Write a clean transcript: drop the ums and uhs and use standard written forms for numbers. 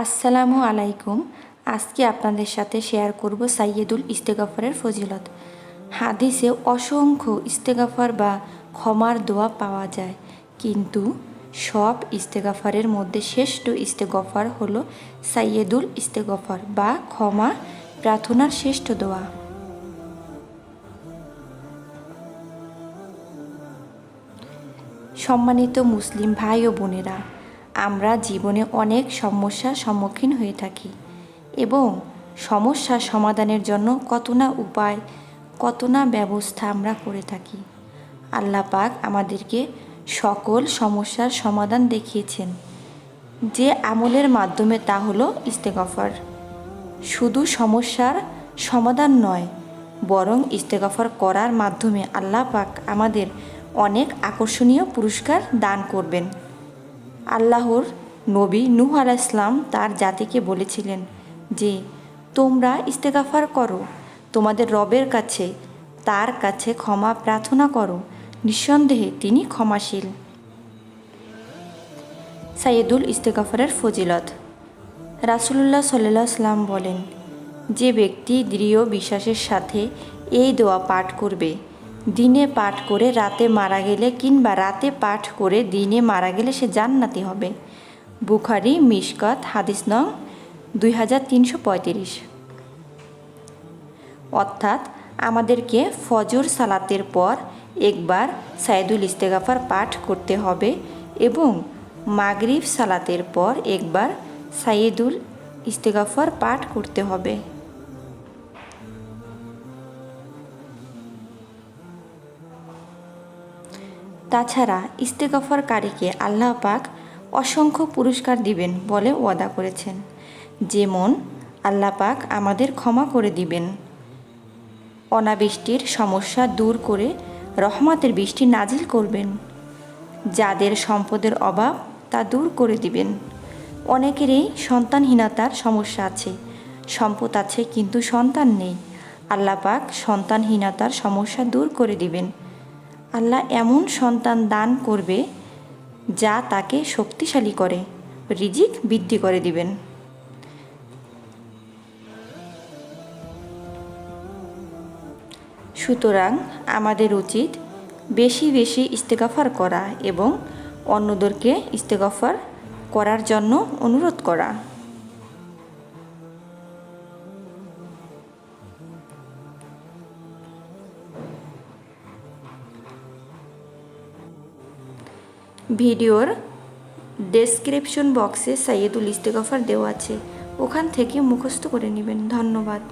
আসসালামু আলাইকুম। আজকে আপনাদের সাথে শেয়ার করব সাইয়্যিদুল ইস্তেগফারের ফজিলত। হাদিসে অসংখ্য ইস্তেগফার বা ক্ষমার দোয়া পাওয়া যায়, কিন্তু সব ইস্তেগফারের মধ্যে শ্রেষ্ঠ ইস্তেগফার হলো সাইয়্যিদুল ইস্তেগফার বা ক্ষমা প্রার্থনার শ্রেষ্ঠ দোয়া। সম্মানিত মুসলিম ভাই ও বোনেরা, আমরা জীবনে অনেক সমস্যার সম্মুখীন হয়ে থাকি এবং সমস্যার সমাধানের জন্য কত না উপায়, কত না ব্যবস্থা আমরা করে থাকি। আল্লাহ পাক আমাদেরকে সকল সমস্যার সমাধান দেখিয়েছেন, যে আমলের মাধ্যমে তা হলো ইস্তেগফার। শুধু সমস্যার সমাধান নয়, বরং ইস্তেগফার করার মাধ্যমে আল্লাহ পাক আমাদের অনেক আকর্ষণীয় পুরস্কার দান করবেন। আল্লাহর নবী নূহ আলাইহিস সালাম তার জাতিকে বলেছিলেন যে, তোমরা ইস্তেগফার করো, তোমাদের রবের কাছে, তার কাছে ক্ষমা প্রার্থনা করো, নিঃসন্দেহে তিনি ক্ষমাশীল। সাইয়্যিদুল ইস্তেগফারের ফজিলত। রাসূলুল্লাহ সাল্লাল্লাহু আলাইহি ওয়াসাল্লাম বলেন, যে ব্যক্তি দৃঢ় বিশ্বাসের সাথে এই দোয়া পাঠ করবে, দিনে পাঠ করে রাতে মারা গেলে কিংবা রাতে পাঠ করে দিনে মারা গেলে সে জান্নাতি হবে। বুখারী মিশকাত হাদিস নং 2335। অর্থাৎ আমাদেরকে ফজর সালাতের পর একবার সাইয়্যিদুল ইস্তেগফার পাঠ করতে হবে এবং মাগরিব সালাতের পর একবার সাইয়্যিদুল ইস্তেগফার পাঠ করতে হবে। তাছাড়া ইস্তেগফারকারীকে আল্লাহ পাক অসংখ্য পুরস্কার দিবেন বলে ওয়াদা করেছেন। যেমন আল্লাহ পাক আমাদের ক্ষমা করে দিবেন, অনাবৃষ্টির সমস্যা দূর করে রহমতের বৃষ্টি নাজিল করবেন, যাদের সম্পদের অভাব তা দূর করে দিবেন। অনেকেরই সন্তানহীনতার সমস্যা আছে, সম্পদ আছে কিন্তু সন্তান নেই। আল্লাহ পাক সন্তানহীনতার সমস্যা দূর করে দিবেন। আল্লাহ এমন সন্তান দান করবে যা তাকে শক্তিশালী করে, রিজিক বৃদ্ধি করে দিবেন। সুতরাং আমাদের উচিত বেশি বেশি ইস্তেগফার করা এবং অন্যদেরকে ইস্তেগফার করার জন্য অনুরোধ করা। ভিডিওর ডেসক্রিপশন বক্সে সাইয়্যিদুল ইস্তেগফার দেওয়া আছে, ওখান থেকে মুখস্থ করে নেবেন। ধন্যবাদ।